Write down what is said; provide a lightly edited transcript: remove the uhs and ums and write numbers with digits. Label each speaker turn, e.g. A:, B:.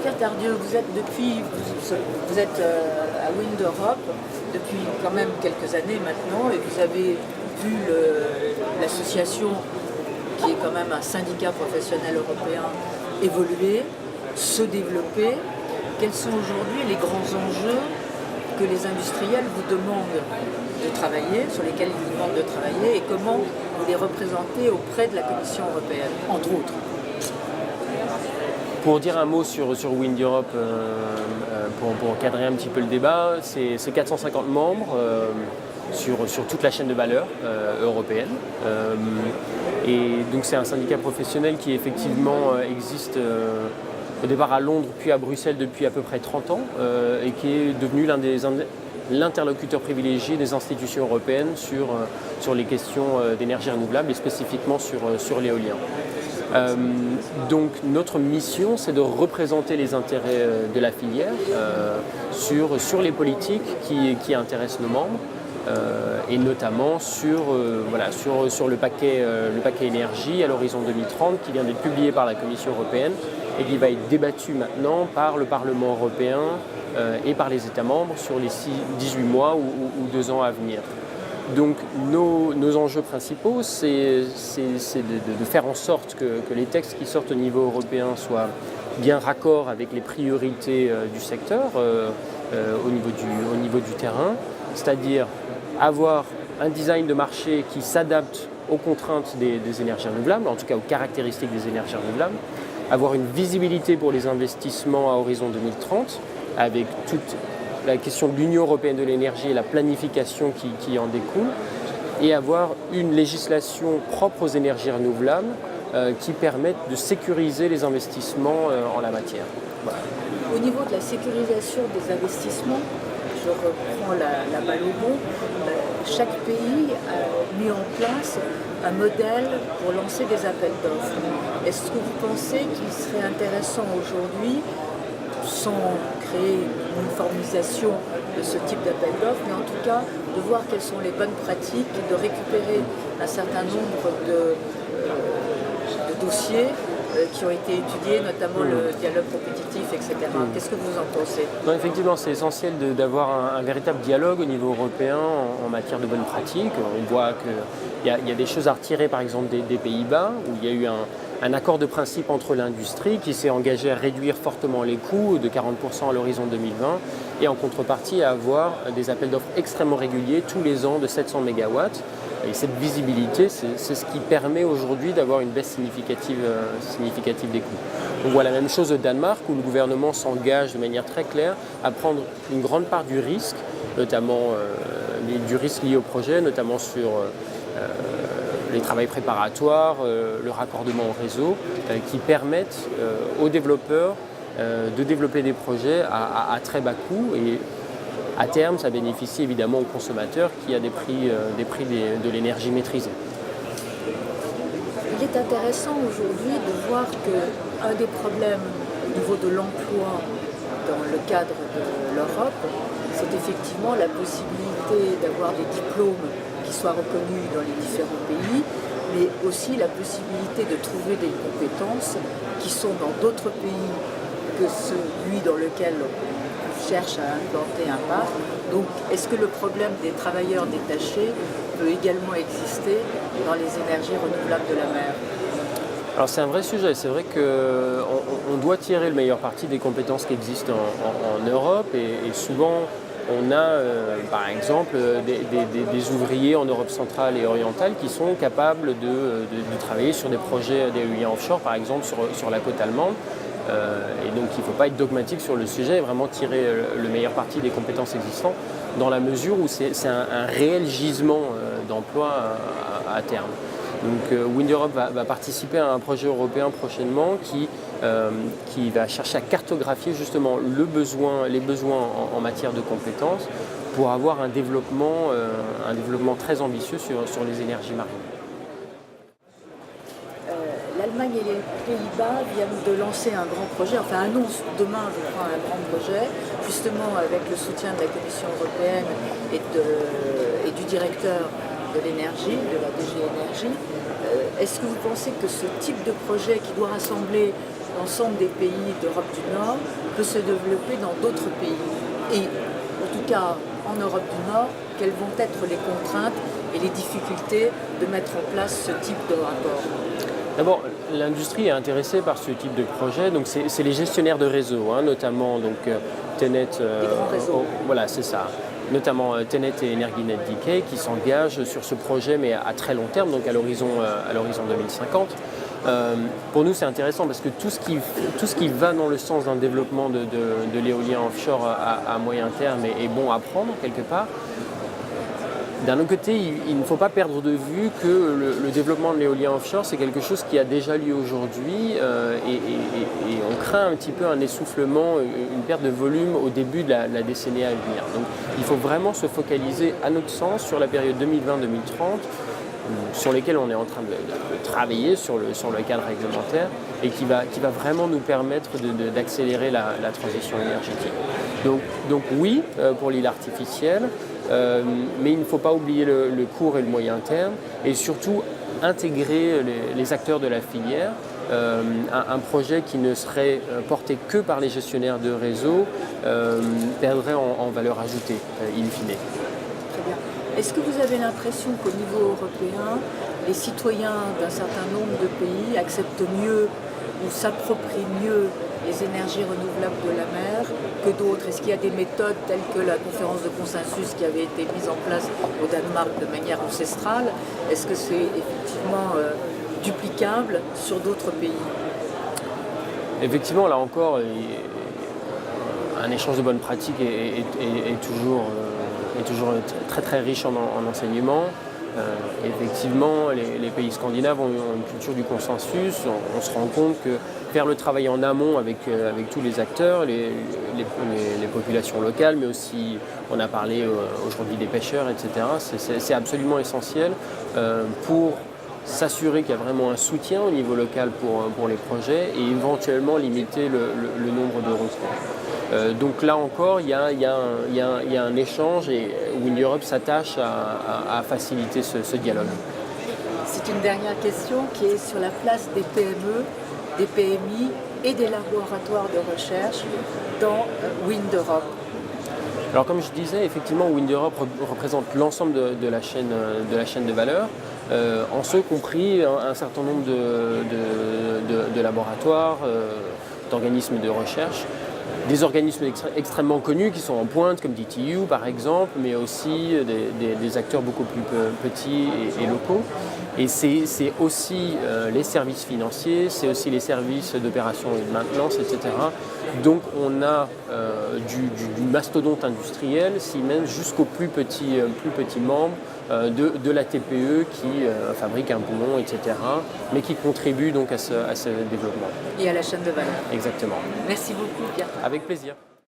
A: Pierre Tardieu, vous êtes à Wind Europe depuis quand même quelques années maintenant et vous avez vu l'association, qui est quand même un syndicat professionnel européen, évoluer, se développer. Quels sont aujourd'hui les grands enjeux que les industriels vous demandent de travailler, sur lesquels ils vous demandent de travailler, et comment vous les représentez auprès de la Commission européenne, entre autres?
B: Pour dire un mot sur Wind Europe, pour cadrer un petit peu le débat, c'est 450 membres sur toute la chaîne de valeur européenne. Et donc c'est un syndicat professionnel qui effectivement existe au départ à Londres puis à Bruxelles depuis à peu près 30 ans et qui est devenu l'interlocuteur privilégié des institutions européennes sur les questions d'énergie renouvelable et spécifiquement sur l'éolien. Donc notre mission, c'est de représenter les intérêts de la filière sur les politiques qui intéressent nos membres et notamment sur le paquet énergie à l'horizon 2030 qui vient d'être publié par la Commission européenne et qui va être débattu maintenant par le Parlement européen et par les États membres sur les 18 mois ou 2 ans à venir. Donc nos enjeux principaux, c'est de faire en sorte que les textes qui sortent au niveau européen soient bien raccord avec les priorités du secteur au niveau du terrain, c'est-à-dire avoir un design de marché qui s'adapte aux contraintes des énergies renouvelables, en tout cas aux caractéristiques des énergies renouvelables, avoir une visibilité pour les investissements à horizon 2030 avec toute la question de l'Union européenne de l'énergie et la planification qui en découle, et avoir une législation propre aux énergies renouvelables qui permette de sécuriser les investissements en la matière. Voilà.
A: Au niveau de la sécurisation des investissements, je reprends la balle au bond, chaque pays a mis en place un modèle pour lancer des appels d'offres. Est-ce que vous pensez qu'il serait intéressant aujourd'hui, sans créer une uniformisation de ce type d'appel d'offres, mais en tout cas de voir quelles sont les bonnes pratiques et de récupérer un certain nombre de dossiers qui ont été étudiés, notamment le dialogue compétitif, etc. Qu'est-ce que vous en pensez?
B: Non, effectivement, c'est essentiel d'avoir un véritable dialogue au niveau européen en matière de bonnes pratiques. On voit qu'il y a des choses à retirer, par exemple, des Pays-Bas, où il y a eu un accord de principe entre l'industrie qui s'est engagé à réduire fortement les coûts de 40% à l'horizon 2020 et en contrepartie à avoir des appels d'offres extrêmement réguliers tous les ans de 700 MW. Et cette visibilité, c'est ce qui permet aujourd'hui d'avoir une baisse significative des coûts. On voit la même chose au Danemark où le gouvernement s'engage de manière très claire à prendre une grande part du risque, notamment du risque lié au projet, notamment sur les travaux préparatoires, le raccordement au réseau, qui permettent aux développeurs de développer des projets à très bas coût. Et à terme, ça bénéficie évidemment aux consommateurs qui a des prix de l'énergie maîtrisés.
A: Il est intéressant aujourd'hui de voir qu'un des problèmes au niveau de l'emploi dans le cadre de l'Europe, c'est effectivement la possibilité d'avoir des diplômes qui soient reconnus dans les différents pays, mais aussi la possibilité de trouver des compétences qui sont dans d'autres pays que celui dans lequel on cherche à implanter un parc. Donc, est-ce que le problème des travailleurs détachés peut également exister dans les énergies renouvelables de la mer?
B: Alors c'est un vrai sujet, c'est vrai qu'on doit tirer le meilleur parti des compétences qui existent en Europe et souvent on a par exemple des ouvriers en Europe centrale et orientale qui sont capables de travailler sur des projets d'éolien offshore par exemple sur la côte allemande. Et donc il ne faut pas être dogmatique sur le sujet et vraiment tirer le meilleur parti des compétences existantes dans la mesure où c'est un réel gisement d'emploi à terme. Donc Wind Europe va participer à un projet européen prochainement qui va chercher à cartographier justement les besoins en matière de compétences pour avoir un développement très ambitieux sur les énergies marines.
A: L'Allemagne et les Pays-Bas viennent de lancer un grand projet, enfin annoncent demain, je crois, un grand projet, justement avec le soutien de la Commission européenne et du directeur de l'énergie, de la DG Énergie. Est-ce que vous pensez que ce type de projet qui doit rassembler l'ensemble des pays d'Europe du Nord peut se développer dans d'autres pays. Et en tout cas, en Europe du Nord, quelles vont être les contraintes et les difficultés de mettre en place ce type de rapport?
B: D'abord, l'industrie est intéressée par ce type de projet, donc c'est les gestionnaires de réseau, hein, notamment donc, Tenet, voilà, c'est ça. Notamment Tenet et Energinet DK qui s'engagent sur ce projet, mais à très long terme, donc à l'horizon 2050. Pour nous, c'est intéressant parce que tout ce qui va dans le sens d'un développement de l'éolien offshore à moyen terme est bon à prendre quelque part. D'un autre côté, il ne faut pas perdre de vue que le développement de l'éolien offshore, c'est quelque chose qui a déjà lieu aujourd'hui et on craint un petit peu un essoufflement, une perte de volume au début de la décennie à venir. Donc il faut vraiment se focaliser, à notre sens, sur la période 2020-2030, sur lesquelles on est en train de travailler sur le cadre réglementaire et qui va vraiment nous permettre d'accélérer la transition énergétique. Donc oui, pour l'île artificielle, mais il ne faut pas oublier le court et le moyen terme et surtout intégrer les acteurs de la filière. Un projet qui ne serait porté que par les gestionnaires de réseau perdrait en valeur ajoutée, in fine.
A: Très bien. Est-ce que vous avez l'impression qu'au niveau européen, les citoyens d'un certain nombre de pays acceptent mieux ou s'approprient mieux les énergies renouvelables de la mer que d'autres? Est-ce qu'il y a des méthodes telles que la conférence de consensus qui avait été mise en place au Danemark de manière ancestrale? Est-ce que c'est effectivement duplicable sur d'autres pays?
B: Effectivement, là encore, un échange de bonnes pratiques est toujours très très riche en enseignement. Effectivement, les pays scandinaves ont une culture du consensus. On se rend compte que faire le travail en amont avec tous les acteurs, les populations locales, mais aussi, on a parlé aujourd'hui des pêcheurs, etc., c'est absolument essentiel pour s'assurer qu'il y a vraiment un soutien au niveau local pour les projets et éventuellement limiter le nombre de recours. Donc là encore, il y a un échange et Wind Europe s'attache à faciliter ce dialogue.
A: C'est une dernière question qui est sur la place des PME, des PMI et des laboratoires de recherche dans Wind Europe.
B: Alors comme je disais, effectivement, Wind Europe représente l'ensemble de la chaîne de valeur, en ce compris un certain nombre de laboratoires, d'organismes de recherche, des organismes extrêmement connus qui sont en pointe, comme DTU par exemple, mais aussi des acteurs beaucoup plus petits et locaux. Et c'est aussi les services financiers, c'est aussi les services d'opération et de maintenance, etc. Donc on a du mastodonte industriel, Siemens, jusqu'aux plus petits membres de la TPE qui fabrique un poumon, etc. Mais qui contribue donc à ce développement.
A: Et à la chaîne de valeur.
B: Exactement.
A: Merci beaucoup, Pierre.
B: Avec plaisir.